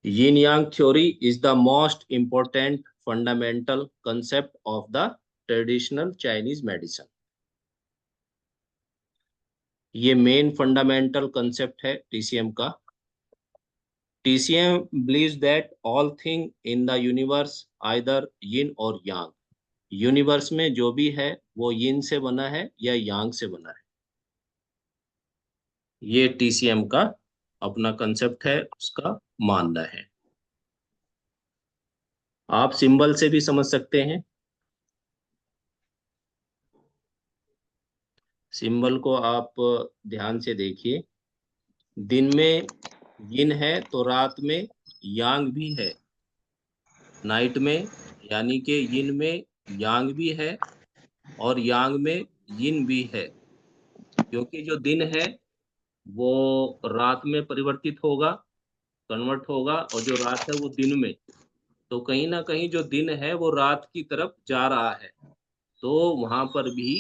Yin Yang theory is the most important fundamental concept of the traditional Chinese medicine. ये main fundamental concept है TCM का. TCM believes that all thing in the universe either yin or yang. Universe में जो भी है वो यिन से बना है या यांग से बना है. ये टीसीएम का अपना कंसेप्ट है, उसका मानना है. आप सिंबल से भी समझ सकते हैं. सिंबल को आप ध्यान से देखिए. दिन में यिन है तो रात में यांग भी है. नाइट में यानी कि यिन में यांग भी है और यांग में यिन भी है. क्योंकि जो दिन है वो रात में परिवर्तित होगा, कन्वर्ट होगा, और जो रात है वो दिन में. तो कहीं ना कहीं जो दिन है वो रात की तरफ जा रहा है, तो वहां पर भी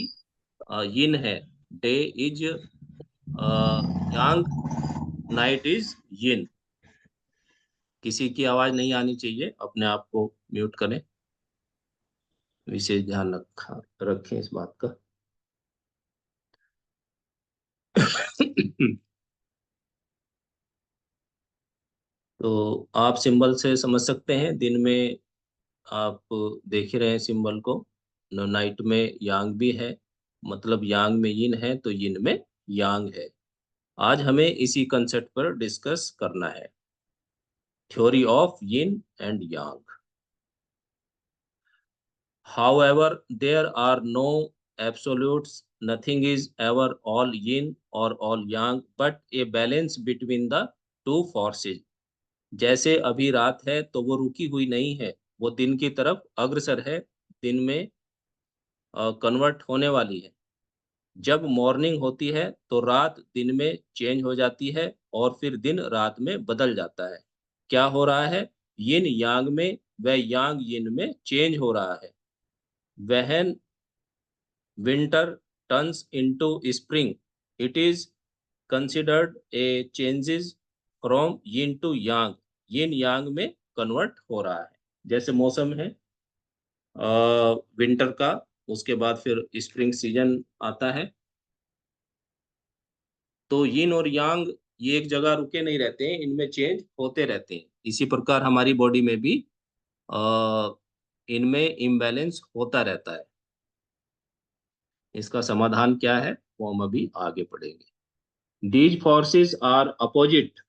यिन है. Day is yang, night is yin. किसी की आवाज नहीं आनी चाहिए, अपने आप को म्यूट करें. विशेष ध्यान रखें इस बात का. तो आप सिंबल से समझ सकते हैं. दिन में आप देख ही रहे हैं सिंबल को. नाइट में यांग भी है, मतलब यांग में यिन है तो यिन में यांग है. आज हमें इसी कंसेप्ट पर डिस्कस करना है. Theory of yin and Yang. However, there are no absolutes. Nothing is ever all yin or all yang, but a balance between the two forces. जैसे अभी रात है तो वो रुकी हुई नहीं है, वो दिन की तरफ अग्रसर है, दिन में कन्वर्ट होने वाली है. जब मॉर्निंग होती है तो रात दिन में चेंज हो जाती है और फिर दिन रात में बदल जाता है. क्या हो रहा है? यिन यांग में व यांग यिन में चेंज हो रहा है. When winter turns into spring, it is considered a changes from yin to yang. yin yang में कन्वर्ट हो रहा है. जैसे मौसम है विंटर का, उसके बाद फिर स्प्रिंग सीजन आता है. तो यिन और यांग ये एक जगह रुके नहीं रहते हैं, इनमें चेंज होते रहते हैं. इसी प्रकार हमारी बॉडी में भी अ, इनमें इम्बैलेंस होता रहता है. इसका समाधान क्या है वो हम अभी आगे पढ़ेंगे. These forces are opposite.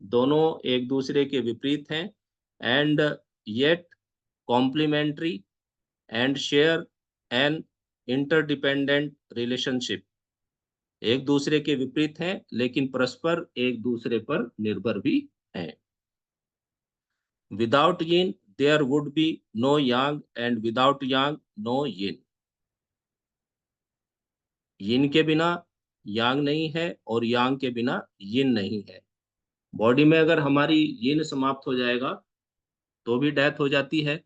दोनों एक दूसरे के विपरीत हैं. And yet complementary and share an interdependent relationship. एक दूसरे के विपरीत हैं लेकिन परस्पर एक दूसरे पर निर्भर भी हैं. Without yin there would be no yang and without yang no yin. Yin के बिना यांग नहीं है और यांग के बिना यिन नहीं है. बॉडी में अगर हमारी यिन समाप्त हो जाएगा तो भी डेथ हो जाती है,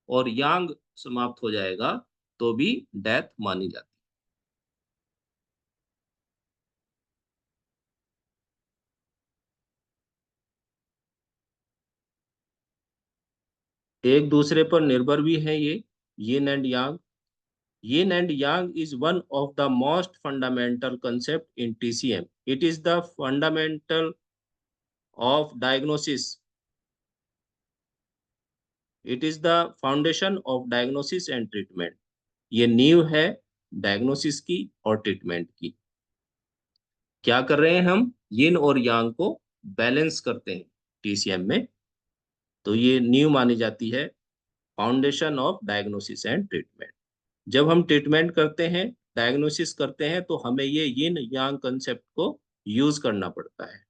और यांग समाप्त हो जाएगा तो भी डेथ मानी जाती है. एक दूसरे पर निर्भर भी है ये यिन and Yang. yin and yang is one of the most fundamental concept in TCM. It is the fundamental of diagnosis. It is the foundation of diagnosis and treatment. ये नींव है डायग्नोसिस की और ट्रीटमेंट की. क्या कर रहे हैं हम? यिन और यांग को बैलेंस करते हैं टीसीएम में. तो ये नींव मानी जाती है, foundation of diagnosis and treatment. जब हम ट्रीटमेंट करते हैं, डायग्नोसिस करते हैं, तो हमें ये यिन यांग कंसेप्ट को यूज करना पड़ता है.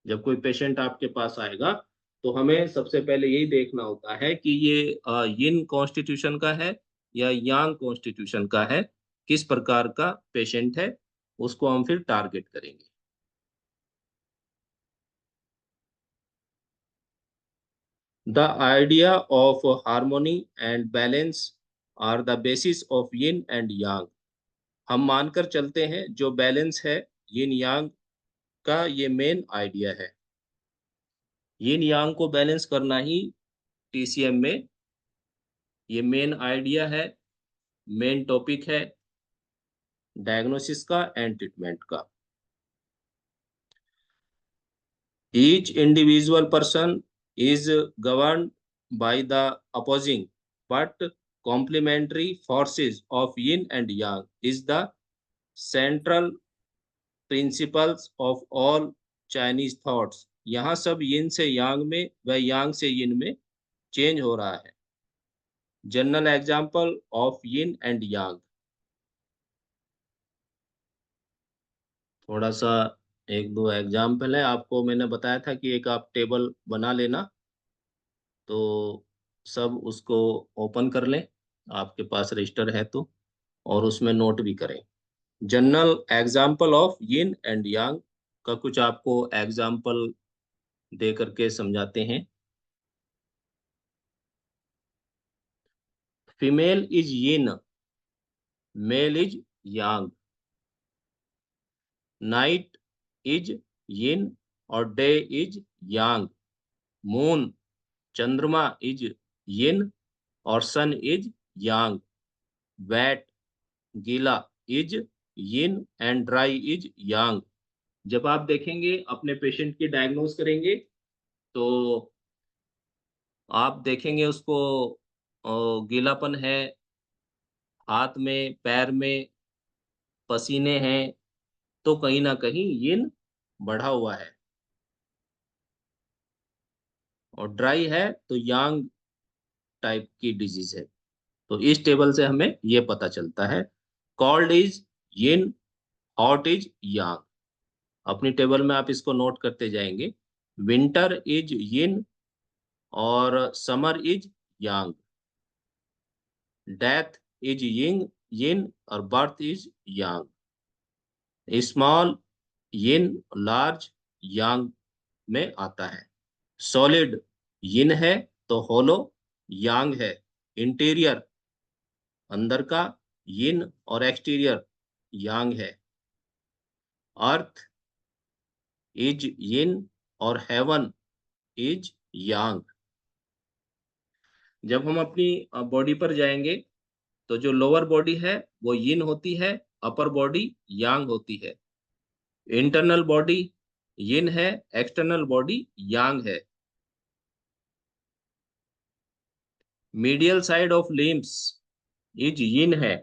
जब कोई पेशेंट आपके पास आएगा तो हमें सबसे पहले यही देखना होता है कि ये यिन कॉन्स्टिट्यूशन का है या यांग कॉन्स्टिट्यूशन का है. किस प्रकार का पेशेंट है उसको हम फिर टारगेट करेंगे. The idea of harmony and balance are the basis of yin and yang. हम मानकर चलते हैं जो बैलेंस है यिन यांग का, ये मेन आइडिया है. यिन यांग को बैलेंस करना ही टीसीएम में ये मेन आइडिया है, मेन टॉपिक है डायग्नोसिस का एंड ट्रीटमेंट का। Each individual person is governed by the opposing but complementary forces of yin and yang is the central principles of all Chinese thoughts। यहाँ सब yin से yang में व yang से yin में चेंज हो रहा है। General example of yin and yang, थोड़ा सा एक दो एग्जाम्पल है। आपको मैंने बताया था कि एक आप टेबल बना लेना, तो सब उसको ओपन कर लें, आपके पास रजिस्टर है तो, और उसमें नोट भी करें। General example of yin and yang का कुछ आपको एग्जाम्पल दे करके समझाते हैं। Female is yin, male is yang. Night is yin और डे इज यांग। मून, चंद्रमा इज यिन और सन इज यांग। वेट, गीला is yin and dry is yang. जब आप देखेंगे अपने पेशेंट की डायग्नोज करेंगे तो आप देखेंगे उसको गीलापन है, हाथ में पैर में पसीने हैं, तो कहीं ना कहीं यिन बढ़ा हुआ है। और ड्राई है तो यांग टाइप की डिजीज है। तो इस टेबल से हमें ये पता चलता है। Cold is yin, hot is yang. अपनी टेबल में आप इसको नोट करते जाएंगे। विंटर इज यिन और summer is yang. Death is ying yin और birth is yang. Small yin, large yang में आता है। सॉलिड यिन है तो होलो यांग है। इंटीरियर अंदर का यिन और एक्सटीरियर यांग है। अर्थ इज यिन और हेवन इज यांग। जब हम अपनी बॉडी पर जाएंगे तो जो लोअर बॉडी है वो यिन होती है, अपर बॉडी यांग होती है। इंटरनल बॉडी यिन है, एक्सटर्नल बॉडी यांग है। Medial side of limbs is yin है।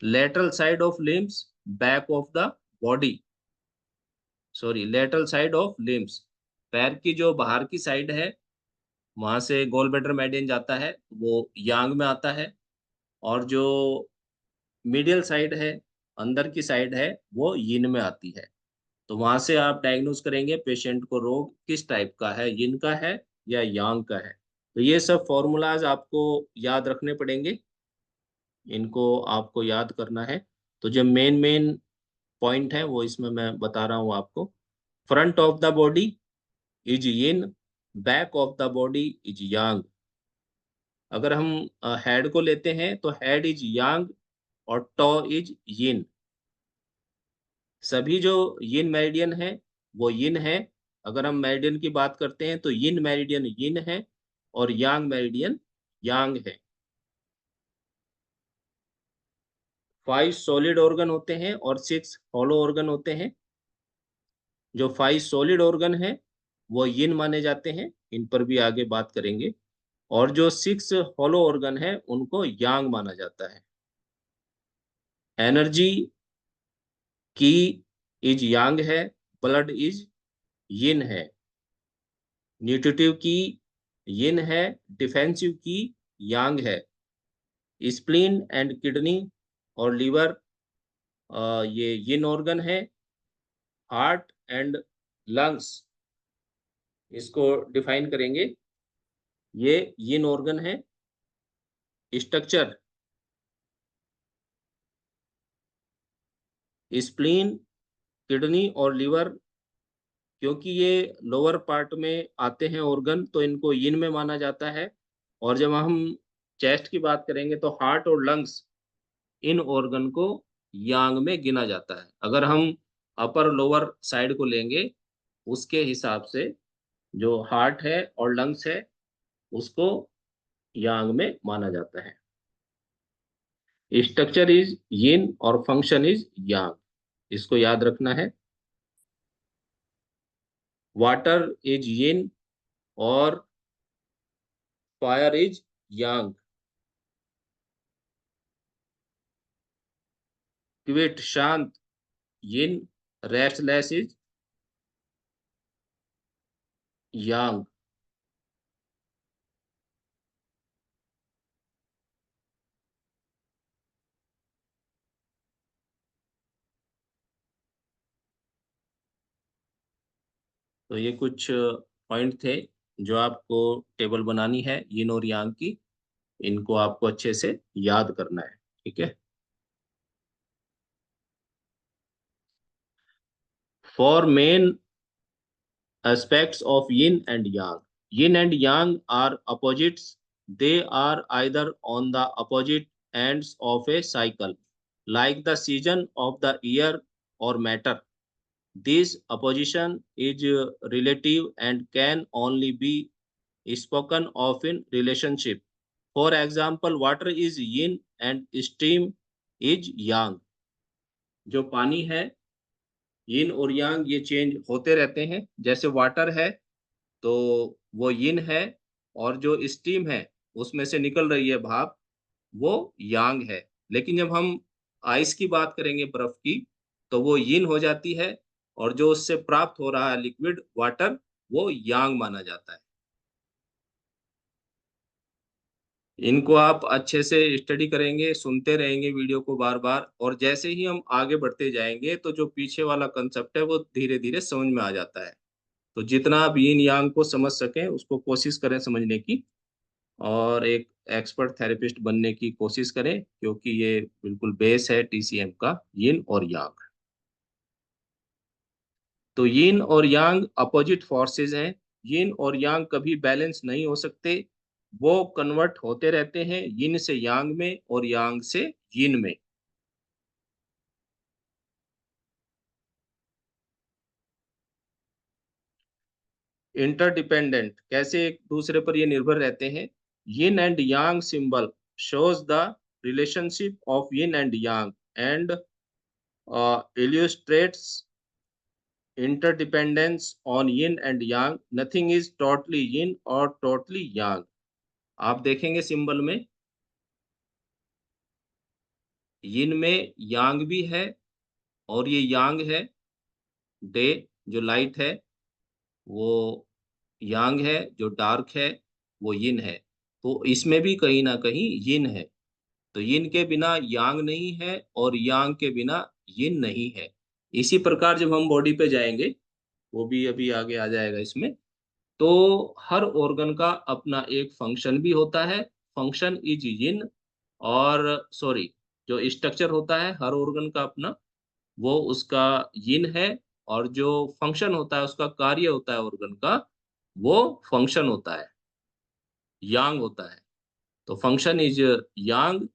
Lateral side of limbs, back of the body, sorry lateral side of limbs, पैर की जो बाहर की साइड है वहां से गोल ब्लैडर मेडियन जाता है, वो यांग में आता है। और जो मीडियल साइड है, अंदर की साइड है, वो यिन में आती है। तो वहां से आप डायग्नोज करेंगे पेशेंट को रोग किस टाइप का है, यिन का है या यांग का है। तो ये सब फॉर्मूलाज आपको याद रखने पड़ेंगे, इनको आपको याद करना है। तो जो मेन मेन पॉइंट है वो इसमें मैं बता रहा हूँ आपको। Front of the body is yin, back of the body is yang. अगर हम हेड को लेते हैं तो हेड इज यांग और टॉ इज यिन। सभी जो यिन मेरिडियन है वो यिन है। अगर हम मेरिडियन की बात करते हैं तो यिन मेरिडियन यिन है और यांग मेरिडियन यांग है। 5 सॉलिड ऑर्गन होते हैं और 6 हॉलो ऑर्गन होते हैं। जो 5 सॉलिड ऑर्गन है वो यिन माने जाते हैं, इन पर भी आगे बात करेंगे। और जो 6 हॉलो ऑर्गन है उनको यांग माना जाता है। एनर्जी की इज यांग है, ब्लड इज यिन है। न्यूट्रिटिव की यिन है, डिफेंसिव की यांग है। स्प्लीन एंड किडनी और लीवर ये यिन ऑर्गन है। हार्ट एंड लंग्स, इसको डिफाइन करेंगे, ये यिन ऑर्गन है। स्ट्रक्चर, स्प्लीन, किडनी और लीवर, क्योंकि ये लोअर पार्ट में आते हैं ऑर्गन तो इनको यिन में माना जाता है। और जब हम चेस्ट की बात करेंगे तो हार्ट और लंग्स, इन ऑर्गन को यांग में गिना जाता है। अगर हम अपर लोअर साइड को लेंगे उसके हिसाब से जो हार्ट है और लंग्स है उसको यांग में माना जाता है। स्ट्रक्चर इज यिन और फंक्शन इज यांग, इसको याद रखना है। वाटर इज यिन और फायर इज यांग। क्विट शांत यिन, रेस्टलेस इज यांग। तो ये कुछ पॉइंट थे जो आपको टेबल बनानी है यिन और यांग की, इनको आपको अच्छे से याद करना है, ठीक है। For main aspects of yin and yang. Yin and yang are opposites. They are either on the opposite ends of a cycle, like the season of the year or matter. This opposition is relative and can only be spoken of in relationship. For example, water is yin and steam is yang. जो पानी है, यिन और यांग ये change होते रहते हैं। जैसे water है तो वो यिन है, और जो स्टीम है उसमें से निकल रही है भाप, वो यांग है। लेकिन जब हम आइस की बात करेंगे, बर्फ की, तो वो यिन हो जाती है, और जो उससे प्राप्त हो रहा है लिक्विड वाटर, वो यांग माना जाता है। इनको आप अच्छे से स्टडी करेंगे, सुनते रहेंगे वीडियो को बार बार, और जैसे ही हम आगे बढ़ते जाएंगे तो जो पीछे वाला कंसेप्ट है वो धीरे धीरे समझ में आ जाता है। तो जितना आप यिन यांग को समझ सकें उसको कोशिश करें समझने की, और एक एक्सपर्ट थेरेपिस्ट बनने की कोशिश करें, क्योंकि ये बिल्कुल बेस है टीसीएम का, यिन और यांग। तो यिन और यांग अपोजिट फोर्सेस हैं। यिन और यांग कभी बैलेंस नहीं हो सकते, वो कन्वर्ट होते रहते हैं, यिन से यांग में और यांग से यिन में। इंटरडिपेंडेंट कैसे एक दूसरे पर ये निर्भर रहते हैं। यिन and yang symbol shows the relationship of yin and yang and illustrates interdependence on yin and yang. Nothing is totally yin or totally yang. आप देखेंगे सिंबल में, यिन में यांग भी है, और ये यांग है। डे जो लाइट है वो यांग है, जो डार्क है वो यिन है। तो इसमें भी कहीं ना कहीं यिन है। तो यिन के बिना यांग नहीं है, और यांग के बिना यिन नहीं है। इसी प्रकार जब हम बॉडी पे जाएंगे, वो भी अभी आगे आ जाएगा इसमें, तो हर ऑर्गन का अपना एक फंक्शन भी होता है। फंक्शन इज यिन, और सॉरी, जो स्ट्रक्चर होता है हर ऑर्गन का अपना, वो उसका यिन है, और जो फंक्शन होता है, उसका कार्य होता है ऑर्गन का, वो फंक्शन होता है, यांग होता है। तो फंक्शन इज यांग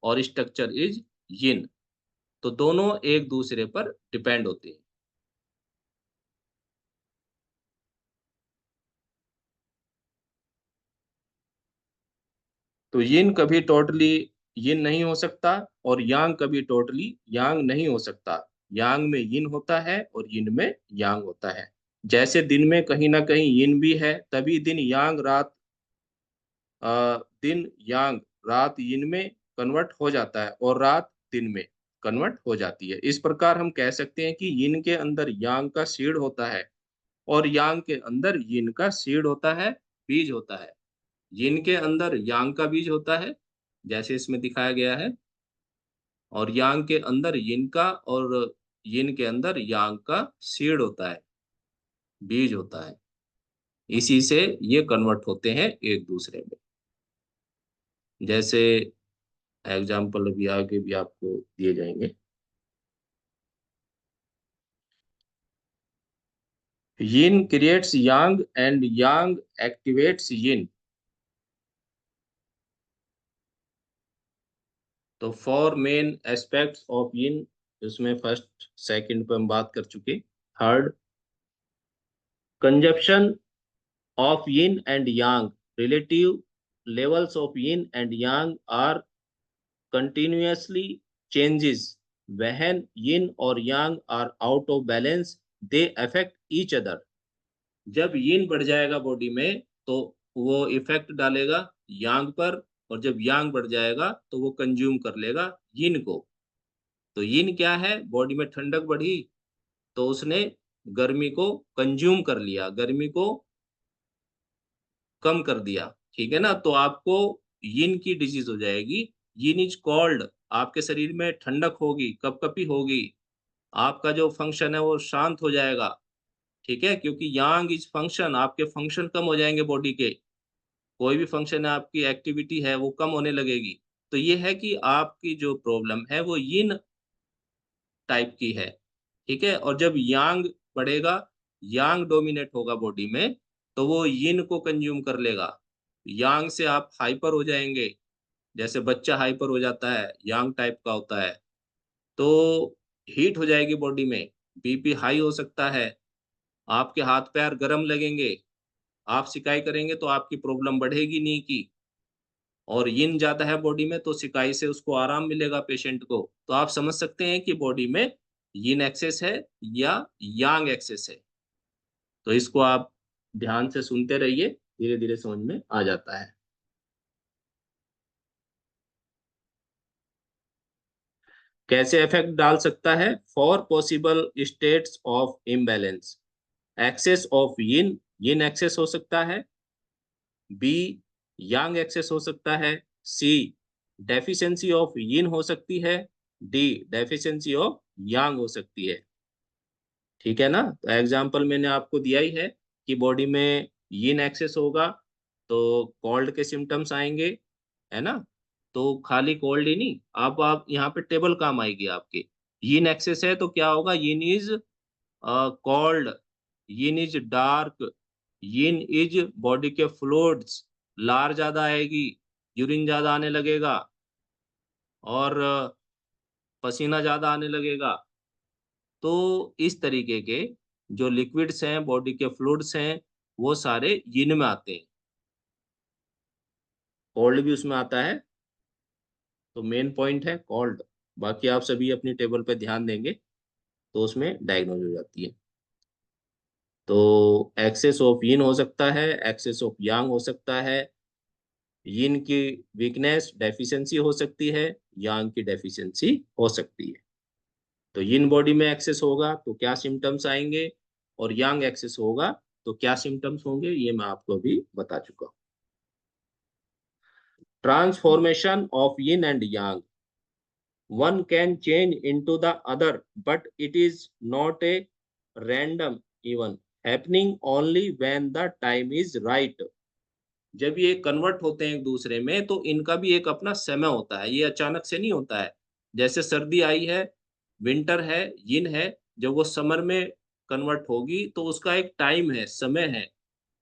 और स्ट्रक्चर इज यिन। तो दोनों एक दूसरे पर डिपेंड होते हैं। तो यिन कभी टोटली यिन नहीं हो सकता, और यांग कभी टोटली यांग नहीं हो सकता। यांग में यिन होता है और यिन में यांग होता है। जैसे दिन में कहीं ना कहीं यिन भी है, तभी दिन यांग रात दिन यांग रात यिन में कन्वर्ट हो जाता है, और रात दिन में कन्वर्ट हो जाती है। इस प्रकार हम कह सकते हैं कि यिन के अंदर यांग का सीड होता है, और यांग के अंदर यिन का सीड होता है, बीज होता है। यिन के अंदर यांग का बीज होता है, जैसे इसमें दिखाया गया है, और यांग के अंदर यिन का, और यिन के अंदर यांग का सीड होता है, बीज होता है। इसी से ये कन्वर्ट होते हैं एक दूसरे में। जैसे एग्जाम्पल अभी आगे भी आपको दिए जाएंगे। Yin creates yang and yang activates yin. तो four main aspects of yin, उसमें फर्स्ट सेकंड पे हम बात कर चुके। Third consumption of yin and yang, relative levels of yin and yang are continuously changes. When yin or yang are out of balance, they affect each other. जब यिन बढ़ जाएगा body में तो वो इफेक्ट डालेगा यांग पर, और जब यांग बढ़ जाएगा तो वो कंज्यूम कर लेगा यिन को। तो यिन क्या है, बॉडी में ठंडक बढ़ी तो उसने गर्मी को कंज्यूम कर लिया, गर्मी को कम कर दिया। ठीक है ना, तो आपको यिन की डिजीज हो जाएगी। यिन इज कॉल्ड, आपके शरीर में ठंडक होगी, कपकपी होगी, आपका जो फंक्शन है वो शांत हो जाएगा। ठीक है, क्योंकि यांग इज फंक्शन, आपके फंक्शन कम हो जाएंगे बॉडी के, कोई भी फंक्शन है, आपकी एक्टिविटी है वो कम होने लगेगी। तो ये है कि आपकी जो प्रॉब्लम है वो यिन टाइप की है। ठीक है, और जब यांग बढ़ेगा, यांग डोमिनेट होगा बॉडी में, तो वो यिन को कंज्यूम कर लेगा। यांग से आप हाइपर हो जाएंगे, जैसे बच्चा हाइपर हो जाता है, यांग टाइप का होता है। तो हीट हो जाएगी बॉडी में, बीपी हाई हो सकता है, आपके हाथ पैर गर्म लगेंगे, आप सिकाई करेंगे तो आपकी प्रॉब्लम बढ़ेगी नी की। और यिन ज्यादा है बॉडी में तो सिकाई से उसको आराम मिलेगा पेशेंट को। तो आप समझ सकते हैं कि बॉडी में यिन एक्सेस है या यांग एक्सेस है। तो इसको आप ध्यान से सुनते रहिए, धीरे धीरे समझ में आ जाता है। कैसे इफेक्ट डाल सकता है? For possible states of imbalance, excess of yin, yin excess हो सकता है। बी, यांग एक्सेस हो सकता है। सी, डेफिशिएंसी ऑफ यिन हो सकती है। डी, डेफिशिएंसी ऑफ यांग हो सकती है। ठीक है ना, तो एग्जाम्पल मैंने आपको दिया ही है कि बॉडी में यिन एक्सेस होगा तो कोल्ड के सिम्टम्स आएंगे, है ना। तो खाली कोल्ड ही नहीं, आप यहाँ पे टेबल काम आएगी आपके। यिन एक्सेस है तो क्या होगा, yin is cold, yin is dark, yin is body के फ्लूइड्स, लार ज्यादा आएगी, यूरिन ज्यादा आने लगेगा, और पसीना ज्यादा आने लगेगा। तो इस तरीके के जो लिक्विड्स हैं, बॉडी के फ्लूइड्स हैं, वो सारे यिन में आते हैं। कोल्ड भी उसमें आता है, तो मेन पॉइंट है कोल्ड। बाकी आप सभी अपनी टेबल पे ध्यान देंगे तो उसमें डायग्नोज हो जाती है। तो एक्सेस ऑफ यिन हो सकता है, एक्सेस ऑफ यांग हो सकता है। यिन की वीकनेस डेफिशिएंसी हो सकती है, यांग की डेफिशिएंसी हो सकती है। तो यिन बॉडी में एक्सेस होगा तो क्या सिम्टम्स आएंगे, और यांग एक्सेस होगा तो क्या सिम्टम्स होंगे, ये मैं आपको अभी बता चुका हूं। Transformation of yin and Yang, one can change into the other, but it is not a random event happening only when the time is right. जब ये कन्वर्ट होते हैं एक दूसरे में तो इनका भी एक अपना समय होता है, ये अचानक से नहीं होता है। जैसे सर्दी आई है, विंटर है, यिन है, जब वो समर में कन्वर्ट होगी तो उसका एक टाइम है, समय है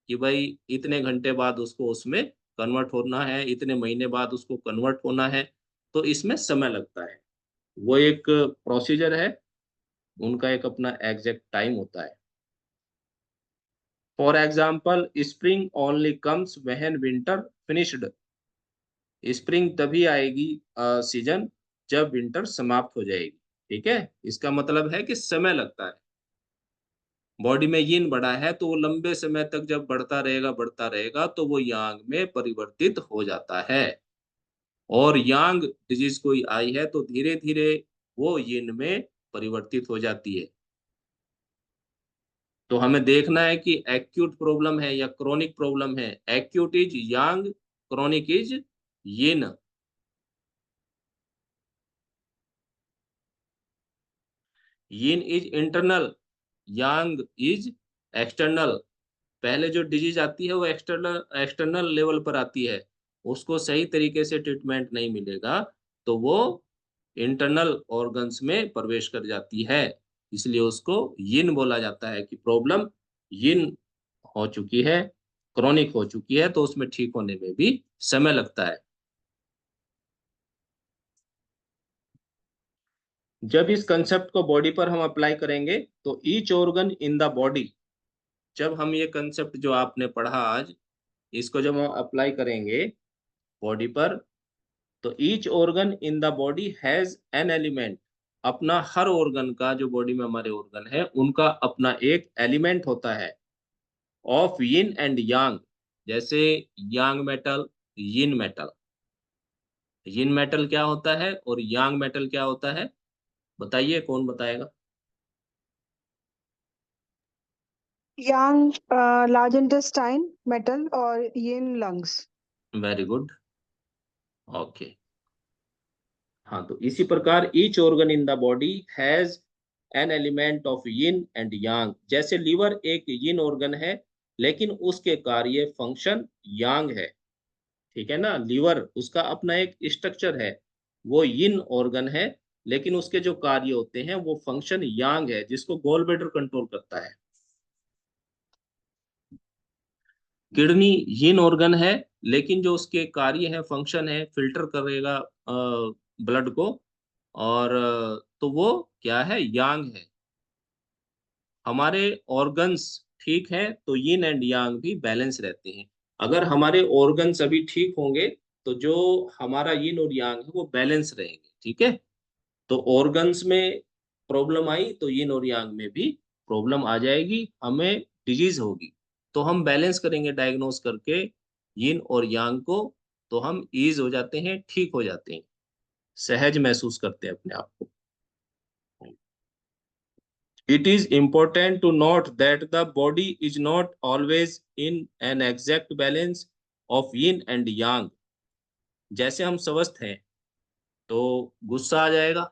कि भाई इतने घंटे बाद उसको उसमें कन्वर्ट होना है, इतने महीने बाद उसको कन्वर्ट होना है। तो इसमें समय लगता है, वो एक प्रोसीजर है, उनका एक अपना एग्जैक्ट टाइम होता है। For example, spring only comes when winter finished, spring तभी आएगी सीजन जब विंटर समाप्त हो जाएगी। ठीक है, इसका मतलब है कि समय लगता है। बॉडी में यिन बढ़ा है तो वो लंबे समय तक जब बढ़ता रहेगा तो वो यांग में परिवर्तित हो जाता है। और यांग डिजीज कोई आई है तो धीरे धीरे वो यिन में परिवर्तित हो जाती है। तो हमें देखना है कि एक्यूट प्रॉब्लम है या क्रोनिक प्रॉब्लम है। Acute is Yang, chronic is yin. Yin is internal, Yang is external. पहले जो डिजीज आती है वो एक्सटर्नल एक्सटर्नल लेवल पर आती है, उसको सही तरीके से ट्रीटमेंट नहीं मिलेगा तो वो इंटरनल ऑर्गन्स में प्रवेश कर जाती है। इसलिए उसको यिन बोला जाता है कि प्रॉब्लम यिन हो चुकी है, क्रॉनिक हो चुकी है, तो उसमें ठीक होने में भी समय लगता है। जब इस कंसेप्ट को बॉडी पर हम अप्लाई करेंगे तो each organ in the body जब हम ये कंसेप्ट जो आपने पढ़ा आज, इसको जब हम अप्लाई करेंगे बॉडी पर, तो each organ in the body has an element. अपना हर ऑर्गन का, जो बॉडी में हमारे ऑर्गन है उनका अपना एक एलिमेंट होता है ऑफ यिन एंड यांग। जैसे यांग मेटल, यिन मेटल। यिन मेटल क्या होता है और यांग मेटल क्या होता है? बताइए, कौन बताएगा? यांग लार्ज इंटेस्टाइन मेटल और यिन लंग्स। Very good. ओके। हाँ, तो इसी प्रकार each organ in the body has an element of yin and यांग। जैसे लीवर एक यिन ऑर्गन है, लेकिन उसके कार्य फंक्शन यांग है। ठीक है ना? लीवर उसका अपना एक स्ट्रक्चर है, वो यिन ऑर्गन है, लेकिन उसके जो कार्य होते हैं वो फंक्शन यांग है, जिसको गॉल ब्लैडर कंट्रोल करता है। किडनी यिन ऑर्गन है, लेकिन जो उसके कार्य है, फंक्शन है, फिल्टर करेगा ब्लड को, और तो वो क्या है? यांग है। हमारे ऑर्गन्स ठीक हैं तो यिन एंड यांग भी बैलेंस रहते हैं। अगर हमारे ऑर्गन्स अभी ठीक होंगे तो जो हमारा यिन और यांग है वो बैलेंस रहेंगे। ठीक है? तो ऑर्गन्स में प्रॉब्लम आई तो यिन और यांग में भी प्रॉब्लम आ जाएगी, हमें डिजीज होगी। तो हम बैलेंस करेंगे डायग्नोस करके यिन और यांग को, तो हम ईज हो जाते हैं, ठीक हो जाते हैं, सहज महसूस करते हैं अपने आप को। It is important to note that the body is not always in an exact balance of yin and yang। जैसे हम स्वस्थ हैं तो गुस्सा आ जाएगा,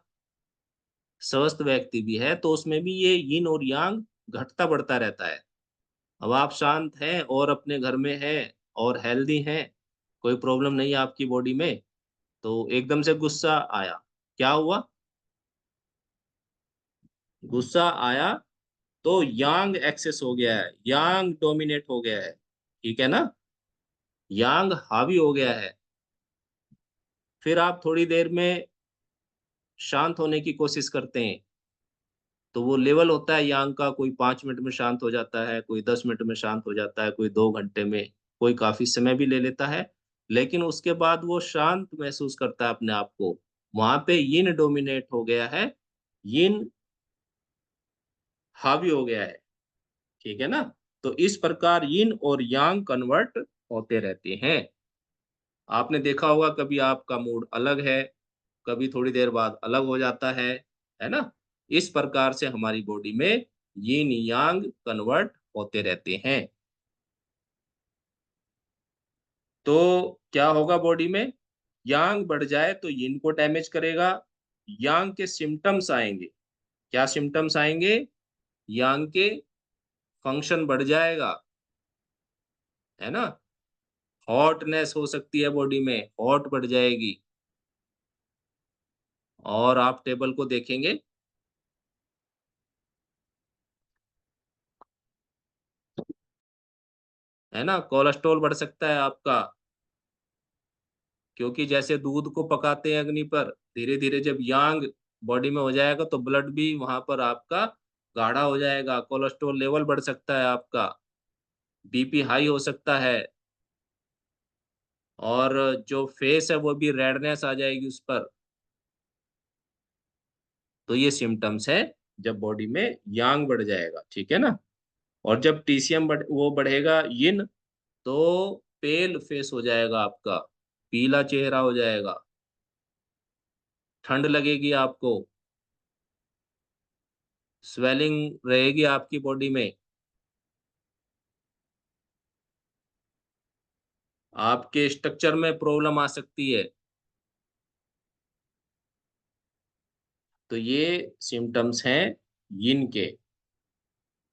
स्वस्थ व्यक्ति भी है तो उसमें भी ये यिन और यांग घटता बढ़ता रहता है। अब आप शांत हैं और अपने घर में हैं और हेल्दी हैं, कोई प्रॉब्लम नहीं है आपकी बॉडी में, तो एकदम से गुस्सा आया, क्या हुआ? गुस्सा आया तो यांग एक्सेस हो गया है, यांग डोमिनेट हो गया है। ठीक है ना? यांग हावी हो गया है। फिर आप थोड़ी देर में शांत होने की कोशिश करते हैं, तो वो लेवल होता है यांग का, कोई 5 मिनट में शांत हो जाता है, कोई 10 मिनट में शांत हो जाता है, कोई 2 घंटे में, कोई काफी समय भी ले लेता है। लेकिन उसके बाद वो शांत महसूस करता है अपने आप को। वहां पे यिन डोमिनेट हो गया है, यिन हावी हो गया है। ठीक है ना? तो इस प्रकार यिन और यांग कन्वर्ट होते रहते हैं। आपने देखा होगा कभी आपका मूड अलग है, कभी थोड़ी देर बाद अलग हो जाता है ना? इस प्रकार से हमारी बॉडी में यिन यांग कन्वर्ट होते रहते हैं। तो क्या होगा बॉडी में? यांग बढ़ जाए तो यिन को डैमेज करेगा, यांग के सिम्टम्स आएंगे। क्या सिम्टम्स आएंगे? यांग के फंक्शन बढ़ जाएगा, है ना? हॉटनेस हो सकती है बॉडी में, हॉट बढ़ जाएगी। और आप टेबल को देखेंगे, है ना, कोलेस्ट्रॉल बढ़ सकता है आपका, क्योंकि जैसे दूध को पकाते हैं अग्नि पर, धीरे धीरे जब यांग बॉडी में हो जाएगा तो ब्लड भी वहां पर आपका गाढ़ा हो जाएगा, कोलेस्ट्रॉल लेवल बढ़ सकता है आपका, बीपी हाई हो सकता है, और जो फेस है वो भी रेडनेस आ जाएगी उस पर। तो ये सिम्टम्स है जब बॉडी में यांग बढ़ जाएगा। ठीक है ना? और जब टीसीएम वो बढ़ेगा यिन, तो पेल फेस हो जाएगा आपका, पीला चेहरा हो जाएगा, ठंड लगेगी आपको, स्वेलिंग रहेगी आपकी बॉडी में, आपके स्ट्रक्चर में प्रॉब्लम आ सकती है। तो ये सिम्टम्स हैं यिन के।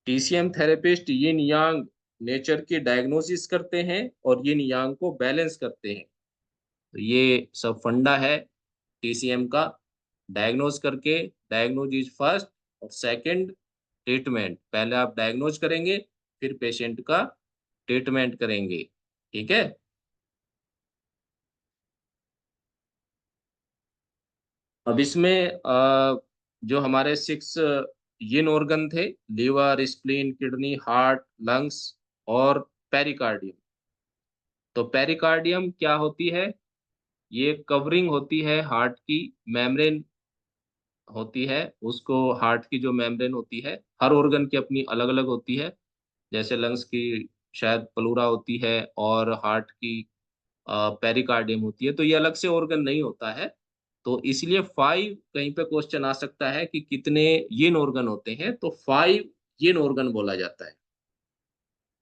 टीसीएम थेरेपिस्ट यिन यांग नेचर की डायग्नोसिस करते हैं और यिन यांग को बैलेंस करते हैं। तो ये सब फंडा है टीसीएम का। डायग्नोज करके, डायग्नोज इज फर्स्ट, और सेकंड ट्रीटमेंट। पहले आप डायग्नोज करेंगे, फिर पेशेंट का ट्रीटमेंट करेंगे। ठीक है? अब इसमें जो हमारे 6 यिन ऑर्गन थे, liver, spleen, kidney, heart, lungs और पेरिकार्डियम। तो पेरिकार्डियम क्या होती है? ये कवरिंग होती है हार्ट की, मेम्ब्रेन होती है उसको। हार्ट की जो मेम्ब्रेन होती है, हर ऑर्गन की अपनी अलग अलग होती है। जैसे लंग्स की शायद प्लूरा होती है, और हार्ट की पेरिकार्डियम होती है। तो ये अलग से ऑर्गन नहीं होता है। तो इसलिए 5 कहीं पे क्वेश्चन आ सकता है कि कितने यिन ऑर्गन होते हैं, तो 5 यिन ऑर्गन बोला जाता है।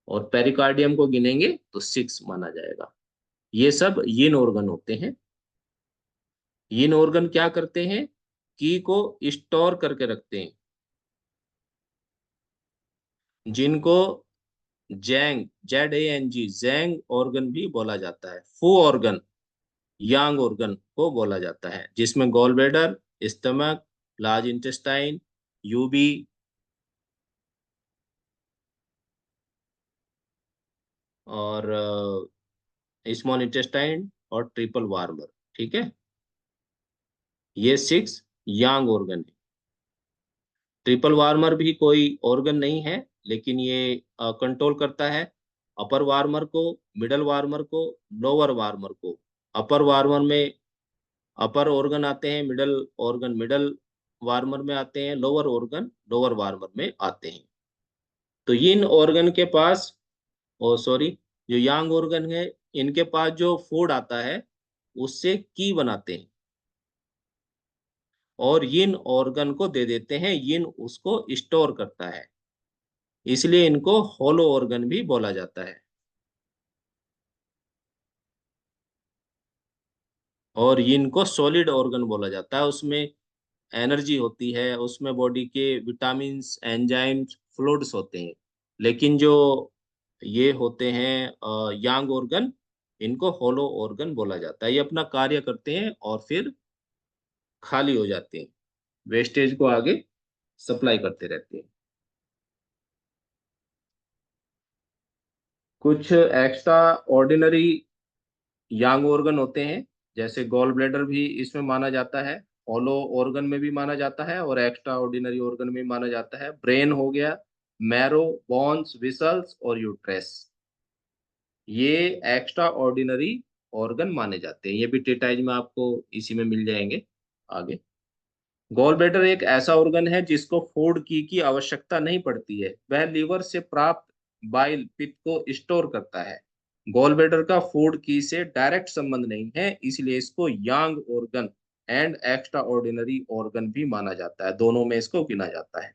और पेरिकार्डियम को गिनेंगे तो 6 माना जाएगा। ये सब यिन ऑर्गन होते हैं। यिन ऑर्गन क्या करते हैं? की को स्टोर करके रखते हैं, जिनको जैंग, ZANG, जैंग ऑर्गन भी बोला जाता है। फू ऑर्गन, यांग ऑर्गन को बोला जाता है, जिसमें gall bladder, stomach, large intestine, UB और स्मॉल इंटेस्टाइन और ट्रिपल वार्मर। ठीक है, ये 6 यांग ऑर्गन है। ट्रिपल वार्मर भी कोई ऑर्गन नहीं है, लेकिन ये कंट्रोल करता है अपर वार्मर को, मिडल वार्मर को, लोअर वार्मर को। अपर वार्मर में अपर ऑर्गन आते हैं, मिडल ऑर्गन मिडल वार्मर में आते हैं, लोअर ऑर्गन लोअर वार्मर में आते हैं। तो इन ऑर्गन के पास, ओ सॉरी, जो यांग ऑर्गन है, इनके पास जो फूड आता है उससे की बनाते हैं, और यिन ऑर्गन को दे देते हैं, यिन उसको स्टोर करता है। इसलिए इनको होलो ऑर्गन भी बोला जाता है। और यिन को सॉलिड ऑर्गन बोला जाता है। उसमें एनर्जी होती है, उसमें बॉडी के विटामिन्स, एंजाइम्स, फ्लूइड्स होते हैं। लेकिन जो ये होते हैं यांग ऑर्गन, इनको होलो ऑर्गन बोला जाता है। ये अपना कार्य करते हैं और फिर खाली हो जाते हैं, वेस्टेज को आगे सप्लाई करते रहते हैं। कुछ एक्स्ट्रा ऑर्डिनरी यांग ऑर्गन होते हैं, जैसे गॉल ब्लैडर भी इसमें माना जाता है, होलो ऑर्गन में भी माना जाता है, और एक्स्ट्रा ऑर्डिनरी ऑर्गन में माना जाता है। ब्रेन हो गया, मैरो, बोन्स, विसल्स और यूट्रेस, ये एक्स्ट्रा ऑर्डिनरी ऑर्गन माने जाते हैं। ये भी टेटाइज में आपको इसी में मिल जाएंगे आगे। गॉल ब्लैडर एक ऐसा ऑर्गन है जिसको फूड की आवश्यकता नहीं पड़ती है। वह लीवर से प्राप्त बाइल, पित्त को स्टोर करता है। गॉल ब्लैडर का फूड की से डायरेक्ट संबंध नहीं है, इसलिए इसको yang organ and extra ordinary organ भी माना जाता है। दोनों में इसको गिना जाता है।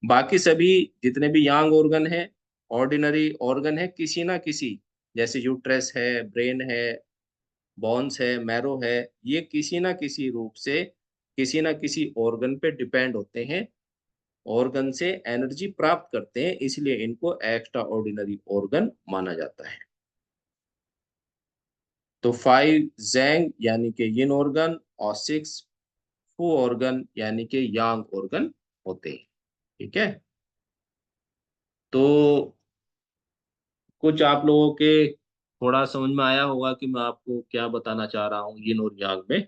बाकी सभी जितने भी यांग ऑर्गन है, ऑर्डिनरी ऑर्गन है किसी ना किसी, जैसे यूट्रस है, ब्रेन है, बॉन्स है, मैरो है, ये किसी ना किसी रूप से किसी ना किसी ऑर्गन पे डिपेंड होते हैं, ऑर्गन से एनर्जी प्राप्त करते हैं, इसलिए इनको एक्स्ट्रा ऑर्डिनरी ऑर्गन माना जाता है। तो 5 जैंग यानी कि यिन ऑर्गन, और 6 फू ऑर्गन यानी कि यांग ऑर्गन होते हैं। ठीक है, तो कुछ आप लोगों के थोड़ा समझ में आया होगा कि मैं आपको क्या बताना चाह रहा हूँ यिन और यांग में।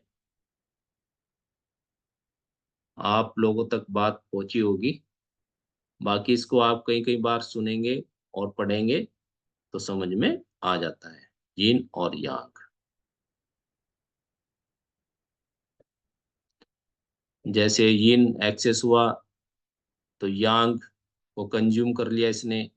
आप लोगों तक बात पहुंची होगी। बाकी इसको आप कई कई बार सुनेंगे और पढ़ेंगे तो समझ में आ जाता है, यिन और यांग। जैसे यिन एक्सेस हुआ तो यांग को कंज्यूम कर लिया इसने,